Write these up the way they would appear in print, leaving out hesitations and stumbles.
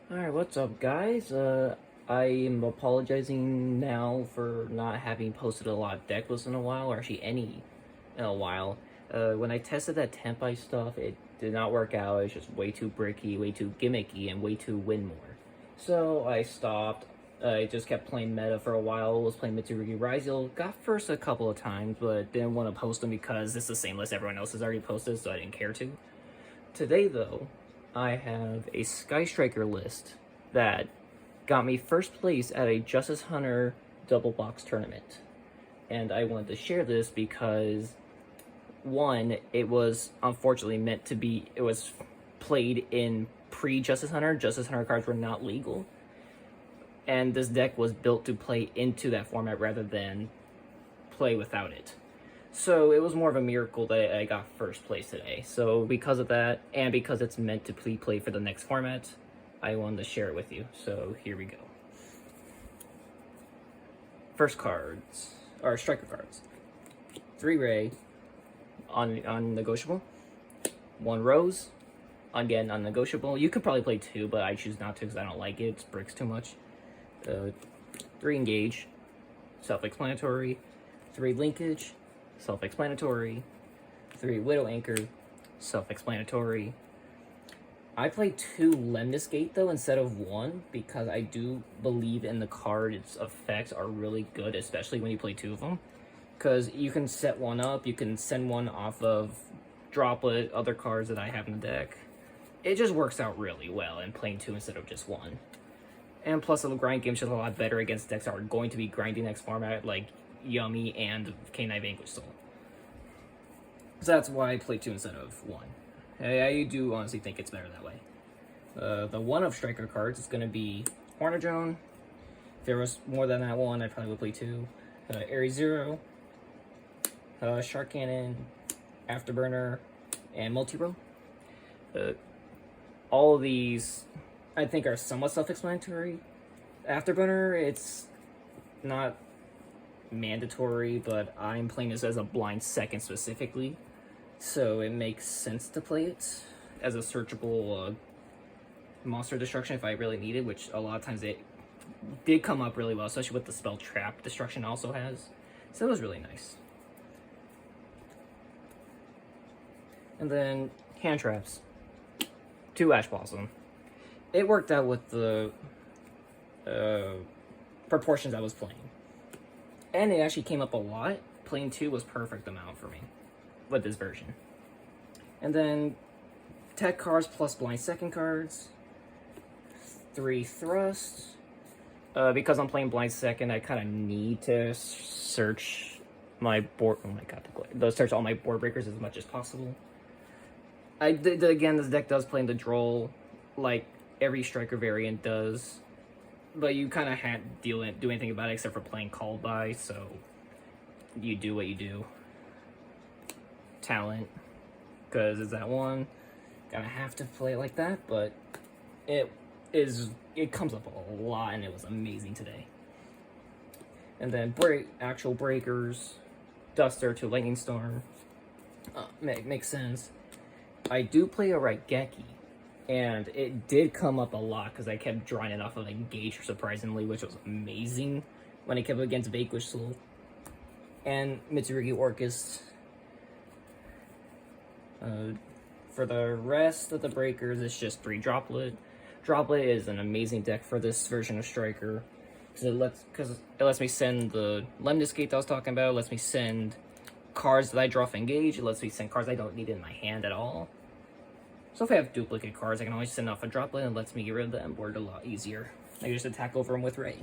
Alright, what's up guys? I am apologizing now for not having posted a lot of deck lists in a while, or actually any in a while. When I tested that Tempai stuff, it did not work out. It's just way too bricky, way too gimmicky, and way too win more. So I stopped. I just kept playing meta for a while. Was playing Mitsurugi Ryzel. Got first a couple of times, but didn't want to post them because it's the same list everyone else has already posted, so I didn't care to. Today, though, I have a Sky Striker list that got me first place at a Justice Hunter double box tournament. And I wanted to share this because, one, it was unfortunately meant to be, it was played in pre-Justice Hunter. Justice Hunter cards were not legal. And this deck was built to play into that format rather than play without it. So it was more of a miracle that I got first place today. So because of that, and because it's meant to play for the next format, I wanted to share it with you. So here we go. First cards, or striker cards. 3 Ray, unnegotiable. 1 Rose, again, unnegotiable. You could probably play 2, but I choose not to because I don't like it. It bricks too much. 3 Engage, self-explanatory. 3 Linkage, self-explanatory. 3 Widow Anchor, self-explanatory. I play 2 Lemnis Gate though instead of 1 because I do believe in the card's effects are really good, especially when you play 2 of them. Because you can set one up, you can send one off of Droplet, other cards that I have in the deck. It just works out really well in playing 2 instead of just 1. And plus the grind game is just a lot better against decks that are going to be grinding next format like Yummy and K9 Vanquish Soul. So that's why I play 2 instead of 1. I do honestly think it's better that way. The one of striker cards is going to be Horner Drone. If there was more than that one, I probably would play 2. Ares Zero, Shark Cannon, Afterburner, and Multi-Row. All of these, I think, are somewhat self-explanatory. Afterburner, it's not mandatory, but I'm playing this as a blind second specifically, so it makes sense to play it as a searchable monster destruction if I really need it, which a lot of times it did come up really well, especially with the spell trap destruction also has, so it was really nice. And then hand traps, 2 Ash Blossom. It worked out with the proportions I was playing. And it actually came up a lot. Playing 2 was perfect amount for me with this version. And then tech cards plus blind second cards. 3 thrusts. Because I'm playing blind second, I kind of need to search my board. Oh my god, search all my board breakers as much as possible. Again, this deck does play in the droll, like every striker variant does. But you kind of can't do anything about it except for playing called by, so you do what you do. Talent, because it's that one. Gonna have to play it like that, but it comes up a lot, and it was amazing today. And then actual breakers, Duster to Lightning Storm. Makes sense. I do play a Raigeki. And it did come up a lot because I kept drawing it off of Engage, surprisingly, which was amazing when it kept against Vanquish Soul. And Mitsurugi Orcust. For the rest of the breakers, it's just 3 Droplet. Droplet is an amazing deck for this version of Striker. Because it lets me send the Lemnis Gate that I was talking about, it lets me send cards that I draw off Engage, it lets me send cards I don't need in my hand at all. So if I have duplicate cards, I can always send off a Droplet and it lets me get rid of them board a lot easier. I can just attack over them with Ray.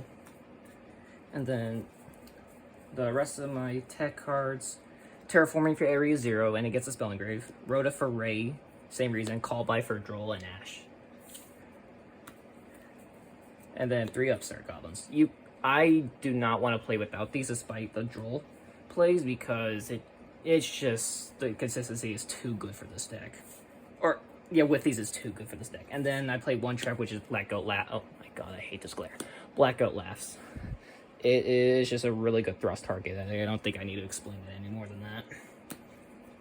And then the rest of my tech cards, Terraforming for Area 0, and it gets a Spell Engrave. Rhoda for Ray, same reason. Call by for Droll and Ash. And then 3 Upstart Goblins. I do not want to play without these despite the Droll plays because it's just, the consistency is too good for this deck. Or, yeah, with these is too good for this deck. And then I play 1 trap, which is Black Goat Laugh. Oh my god, I hate this glare. Black Goat Laughs. It is just a really good thrust target. I don't think I need to explain it any more than that.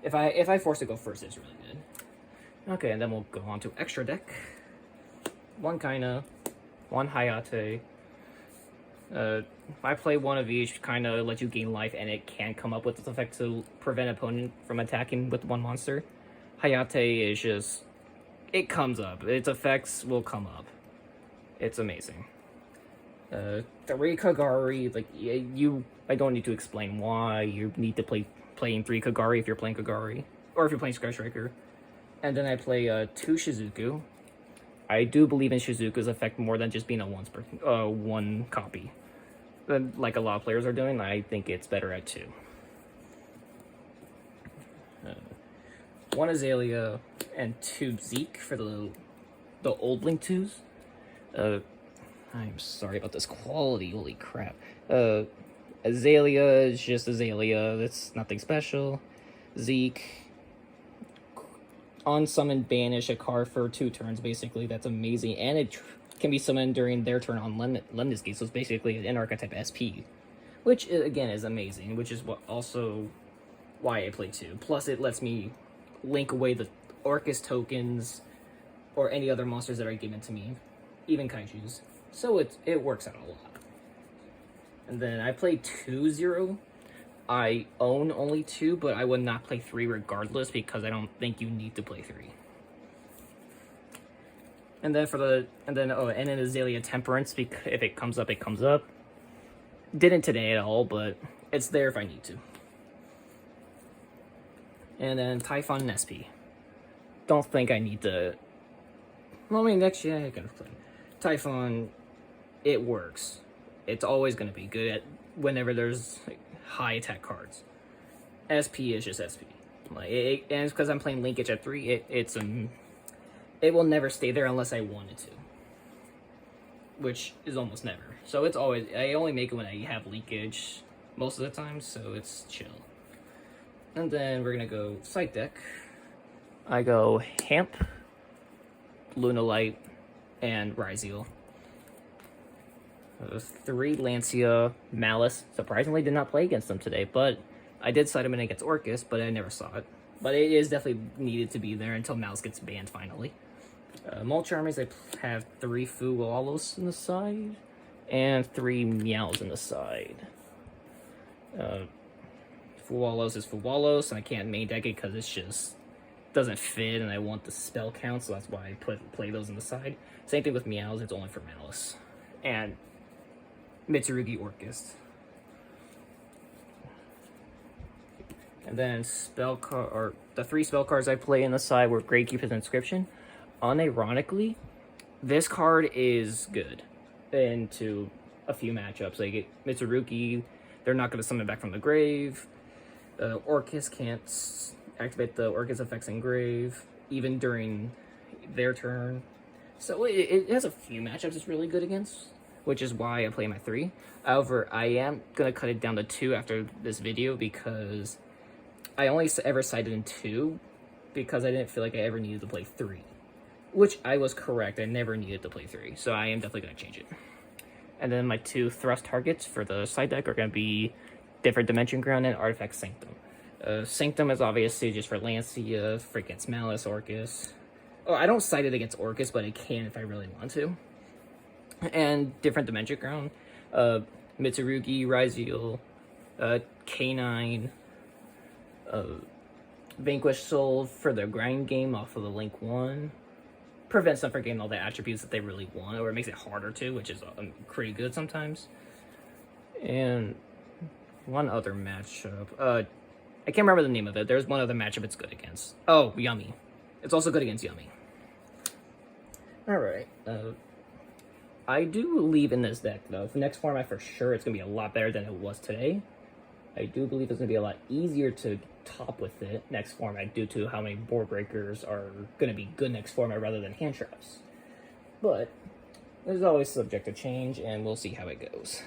If I force to go first, it's really good. Okay, and then we'll go on to extra deck. One Kaina, one Hayate. I play one of each, kind of let you gain life, and it can come up with this effect to prevent opponent from attacking with one monster. Hayate is just, it comes up. Its effects will come up. It's amazing. 3 Kagari, like, I don't need to explain why you need to playing 3 Kagari if you're playing Kagari, or if you're playing Sky Striker. And then I play 2 Shizuku. I do believe in Shizuku's effect more than just being a one copy. Like a lot of players are doing, I think it's better at 2. 1 Azalea and 2 Zeke for the old Link 2s. I'm sorry about this quality, holy crap. Azalea is just Azalea, that's nothing special. Zeke, on summon, banish a card for 2 turns, basically. That's amazing, and it can be summoned during their turn on Lemnis Gate, so it's basically an archetype SP, which again is amazing, which is also why I play 2. Plus, it lets me link away the Orcus tokens or any other monsters that are given to me, even Kaijus. So it works out a lot. And then I play 2-0. I own only 2, but I would not play 3 regardless because I don't think you need to play 3. And then and then Azalea Temperance, because if it comes up, it comes up. Didn't today at all, but it's there if I need to. And then Typhon and SP. Don't think I need to. Well, I mean, next year I can play Typhon. It works. It's always going to be good at whenever there's high attack cards. SP is just SP. And it's because I'm playing linkage at 3. It will never stay there unless I wanted to, which is almost never. So it's always, I only make it when I have leakage most of the time, so it's chill. And then we're gonna go side deck. I go Hamp, Lunalight, and Ryzeal. 3 Lancia, Malice. Surprisingly did not play against them today, but I did side him in against Orcus, but I never saw it. But it is definitely needed to be there until Malice gets banned finally. Mulch armies, I have 3 Fuwalos in the side, and 3 Meows in the side. Fuwalos is Fuwalos, and I can't main deck it because it just doesn't fit, and I want the spell count, so that's why I play those in the side. Same thing with Meows, it's only for Malice. And Mitsurugi Orcus. And then the 3 spell cards I play in the side were Gravekeeper's Inscription. Unironically, this card is good into a few matchups. Like Mitsurugi, they're not going to summon back from the grave. Orcus can't activate the Orcus effects in grave, even during their turn. So it has a few matchups it's really good against, which is why I play my 3. However, I am going to cut it down to 2 after this video because I only ever sided in 2 because I didn't feel like I ever needed to play 3. Which I was correct, I never needed to play 3, so I am definitely going to change it. And then my 2 thrust targets for the side deck are going to be Different Dimension Ground and Artifact Sanctum. Sanctum is obviously just for Lancia, for against Malice, Orcus. Oh, I don't side it against Orcus, but I can if I really want to. And Different Dimension Ground, Mitsurugi, Ryzeal, K9, Vanquish Soul for the grind game off of the Link 1. Prevents them from getting all the attributes that they really want, or it makes it harder to, which is pretty good sometimes. And one other matchup, I can't remember the name of it. There's one other matchup it's good against. Oh, Yummy. It's also good against Yummy. Alright, I do believe in this deck, though. For next format, for sure, it's going to be a lot better than it was today. I do believe it's going to be a lot easier to top with it next format due to how many board breakers are going to be good next format rather than hand traps. But there's always subject to change, and we'll see how it goes.